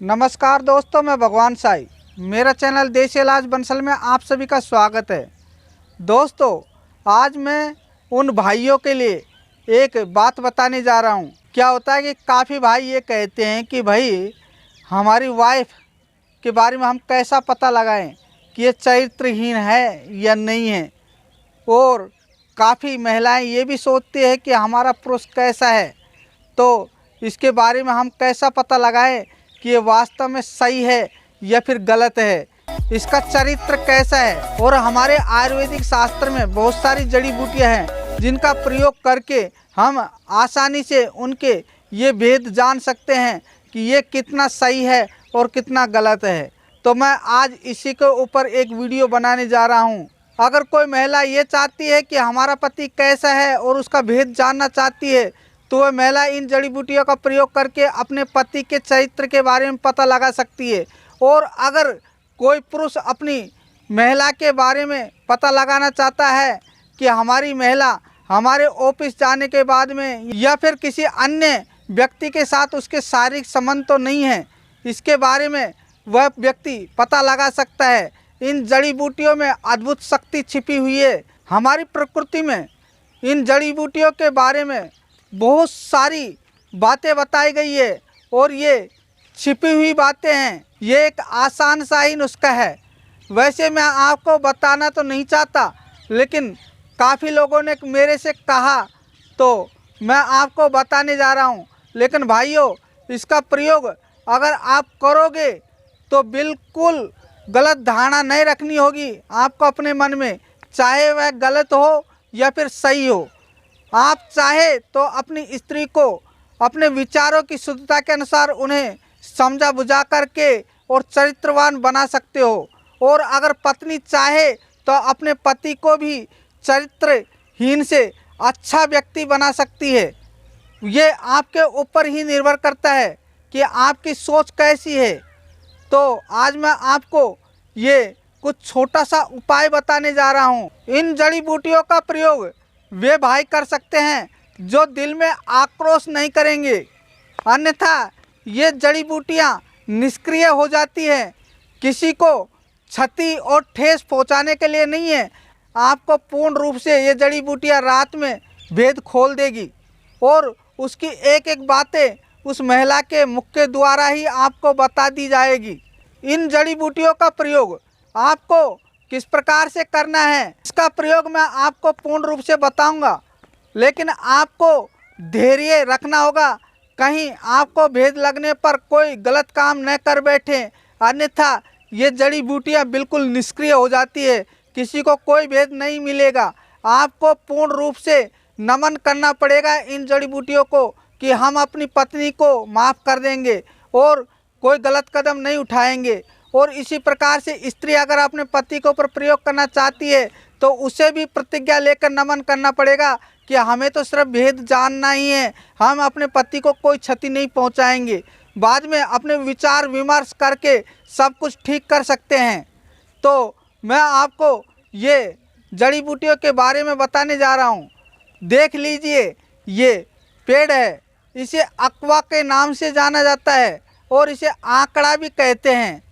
नमस्कार दोस्तों, मैं भगवान साई। मेरा चैनल देसी इलाज बंसल में आप सभी का स्वागत है। दोस्तों, आज मैं उन भाइयों के लिए एक बात बताने जा रहा हूं। क्या होता है कि काफ़ी भाई ये कहते हैं कि भाई हमारी वाइफ के बारे में हम कैसा पता लगाएं कि ये चरित्रहीन है या नहीं है। और काफ़ी महिलाएं ये भी सोचती है कि हमारा पुरुष कैसा है, तो इसके बारे में हम कैसा पता लगाएं कि ये वास्तव में सही है या फिर गलत है, इसका चरित्र कैसा है। और हमारे आयुर्वेदिक शास्त्र में बहुत सारी जड़ी बूटियां हैं जिनका प्रयोग करके हम आसानी से उनके ये भेद जान सकते हैं कि ये कितना सही है और कितना गलत है। तो मैं आज इसी के ऊपर एक वीडियो बनाने जा रहा हूँ। अगर कोई महिला ये चाहती है कि हमारा पति कैसा है और उसका भेद जानना चाहती है, तो वह महिला इन जड़ी बूटियों का प्रयोग करके अपने पति के चरित्र के बारे में पता लगा सकती है। और अगर कोई पुरुष अपनी महिला के बारे में पता लगाना चाहता है कि हमारी महिला हमारे ऑफिस जाने के बाद में या फिर किसी अन्य व्यक्ति के साथ उसके शारीरिक संबंध तो नहीं है, इसके बारे में वह व्यक्ति पता लगा सकता है। इन जड़ी बूटियों में अद्भुत शक्ति छिपी हुई है। हमारी प्रकृति में इन जड़ी बूटियों के बारे में बहुत सारी बातें बताई गई है और ये छिपी हुई बातें हैं। ये एक आसान सा ही नुस्खा है। वैसे मैं आपको बताना तो नहीं चाहता, लेकिन काफ़ी लोगों ने मेरे से कहा तो मैं आपको बताने जा रहा हूँ। लेकिन भाइयों, इसका प्रयोग अगर आप करोगे तो बिल्कुल गलत धारणा नहीं रखनी होगी आपको अपने मन में, चाहे वह गलत हो या फिर सही हो। आप चाहे तो अपनी स्त्री को अपने विचारों की शुद्धता के अनुसार उन्हें समझा बुझा करके और चरित्रवान बना सकते हो। और अगर पत्नी चाहे तो अपने पति को भी चरित्रहीन से अच्छा व्यक्ति बना सकती है। ये आपके ऊपर ही निर्भर करता है कि आपकी सोच कैसी है। तो आज मैं आपको ये कुछ छोटा सा उपाय बताने जा रहा हूँ। इन जड़ी बूटियों का प्रयोग वे भाई कर सकते हैं जो दिल में आक्रोश नहीं करेंगे, अन्यथा ये जड़ी बूटियाँ निष्क्रिय हो जाती हैं। किसी को क्षति और ठेस पहुंचाने के लिए नहीं है। आपको पूर्ण रूप से ये जड़ी बूटियाँ रात में भेद खोल देगी और उसकी एक एक बातें उस महिला के मुख के द्वारा ही आपको बता दी जाएगी। इन जड़ी बूटियों का प्रयोग आपको किस प्रकार से करना है, इसका प्रयोग मैं आपको पूर्ण रूप से बताऊंगा, लेकिन आपको धैर्य रखना होगा। कहीं आपको भेद लगने पर कोई गलत काम न कर बैठे, अन्यथा ये जड़ी बूटियां बिल्कुल निष्क्रिय हो जाती है, किसी को कोई भेद नहीं मिलेगा। आपको पूर्ण रूप से नमन करना पड़ेगा इन जड़ी बूटियों को कि हम अपनी पत्नी को माफ़ कर देंगे और कोई गलत कदम नहीं उठाएंगे। और इसी प्रकार से स्त्री अगर अपने पति के ऊपर प्रयोग करना चाहती है तो उसे भी प्रतिज्ञा लेकर नमन करना पड़ेगा कि हमें तो सिर्फ भेद जानना ही है, हम अपने पति को कोई क्षति नहीं पहुंचाएंगे। बाद में अपने विचार विमर्श करके सब कुछ ठीक कर सकते हैं। तो मैं आपको ये जड़ी बूटियों के बारे में बताने जा रहा हूँ। देख लीजिए, ये पेड़ है, इसे अकवा के नाम से जाना जाता है और इसे आंकड़ा भी कहते हैं।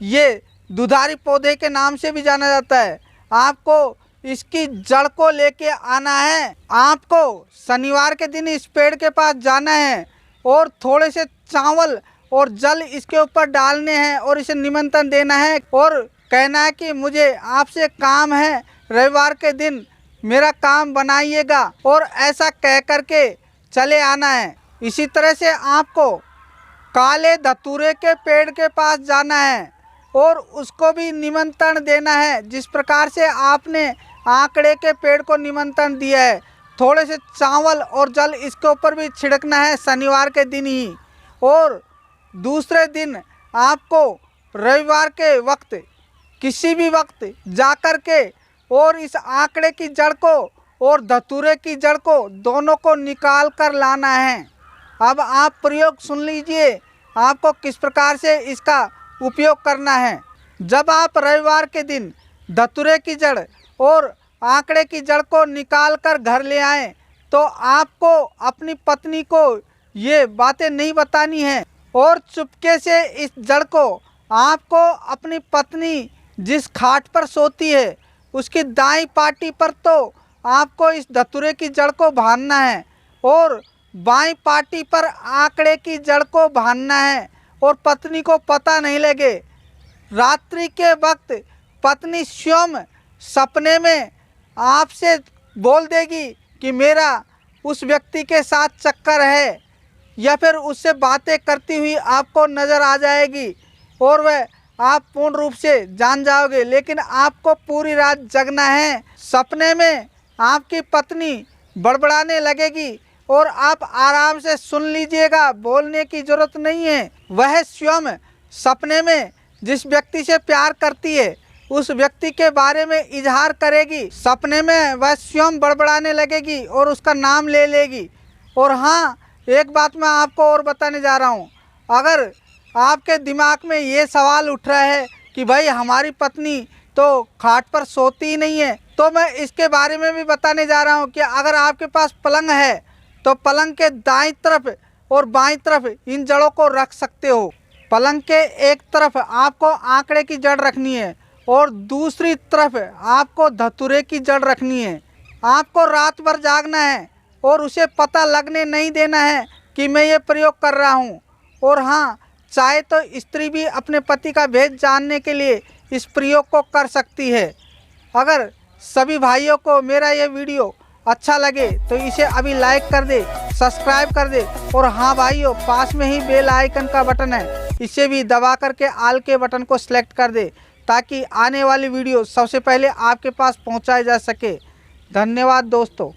ये दुधारी पौधे के नाम से भी जाना जाता है। आपको इसकी जड़ को लेके आना है। आपको शनिवार के दिन इस पेड़ के पास जाना है और थोड़े से चावल और जल इसके ऊपर डालने हैं और इसे निमंत्रण देना है और कहना है कि मुझे आपसे काम है, रविवार के दिन मेरा काम बनाइएगा, और ऐसा कह करके चले आना है। इसी तरह से आपको काले धतूरे के पेड़ के पास जाना है और उसको भी निमंत्रण देना है, जिस प्रकार से आपने आंकड़े के पेड़ को निमंत्रण दिया है। थोड़े से चावल और जल इसके ऊपर भी छिड़कना है शनिवार के दिन ही। और दूसरे दिन आपको रविवार के वक्त किसी भी वक्त जाकर के और इस आंकड़े की जड़ को और धतूरे की जड़ को दोनों को निकाल कर लाना है। अब आप प्रयोग सुन लीजिए, आपको किस प्रकार से इसका उपयोग करना है। जब आप रविवार के दिन धतूरे की जड़ और आंकड़े की जड़ को निकाल कर घर ले आएं, तो आपको अपनी पत्नी को ये बातें नहीं बतानी है। और चुपके से इस जड़ को आपको अपनी पत्नी जिस खाट पर सोती है उसकी दाईं पाटी पर तो आपको इस धतूरे की जड़ को बांधना है और बाईं पाटी पर आंकड़े की जड़ को बांधना है और पत्नी को पता नहीं लगे। रात्रि के वक्त पत्नी स्वयं सपने में आपसे बोल देगी कि मेरा उस व्यक्ति के साथ चक्कर है, या फिर उससे बातें करती हुई आपको नज़र आ जाएगी और वह आप पूर्ण रूप से जान जाओगे। लेकिन आपको पूरी रात जगना है। सपने में आपकी पत्नी बड़बड़ाने लगेगी और आप आराम से सुन लीजिएगा, बोलने की ज़रूरत नहीं है। वह स्वयं सपने में जिस व्यक्ति से प्यार करती है उस व्यक्ति के बारे में इजहार करेगी। सपने में वह स्वयं बड़बड़ाने लगेगी और उसका नाम ले लेगी। और हाँ, एक बात मैं आपको और बताने जा रहा हूँ। अगर आपके दिमाग में ये सवाल उठ रहा है कि भाई हमारी पत्नी तो खाट पर सोती ही नहीं है, तो मैं इसके बारे में भी बताने जा रहा हूँ कि अगर आपके पास पलंग है तो पलंग के दाईं तरफ और बाईं तरफ इन जड़ों को रख सकते हो। पलंग के एक तरफ आपको आंकड़े की जड़ रखनी है और दूसरी तरफ आपको धतूरे की जड़ रखनी है। आपको रात भर जागना है और उसे पता लगने नहीं देना है कि मैं ये प्रयोग कर रहा हूँ। और हाँ, चाहे तो स्त्री भी अपने पति का भेद जानने के लिए इस प्रयोग को कर सकती है। अगर सभी भाइयों को मेरा ये वीडियो अच्छा लगे तो इसे अभी लाइक कर दे, सब्सक्राइब कर दे। और हाँ भाइयों, पास में ही बेल आइकन का बटन है, इसे भी दबा करके ऑल के बटन को सिलेक्ट कर दे ताकि आने वाली वीडियो सबसे पहले आपके पास पहुंचाई जा सके। धन्यवाद दोस्तों।